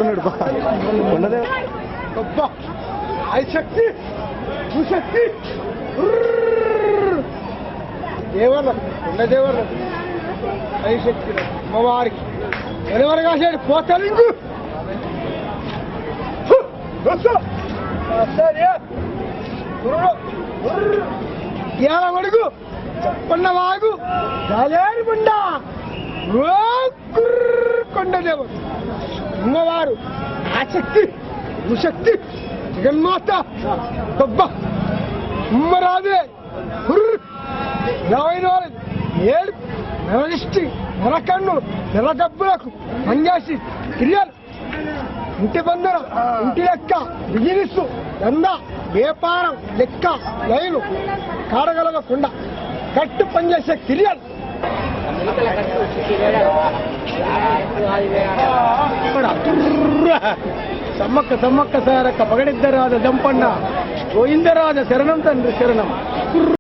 పడుతున్నాడు శక్తి శక్తి దేవర దేవర శక్తి అమ్మవారికి ఎవరు కాసాడు పోతాడు అడుగు చెప్పన్నవాగు గాలేరు బండ కొండదేవుడు అమ్మవారు ఆసక్తి భూశక్తి జగన్మాత గొప్ప అమ్మరాదే ఏడు నెరదిష్టి నెరకన్ను నెరగబ్బులకు పనిచేసి క్రియలు ఇంటి బంధన ఇంటి లెక్క బిజినెస్ దంద వ్యాపారం లెక్క లైను కాడగలగకుండా కట్టు పనిచేసే క్రియలు సమ్మక్క సమ్మక్క సారక్క పగడిద్దరాజ జంపన్న గోవిందరాజ శరణం తండ్రి శరణం.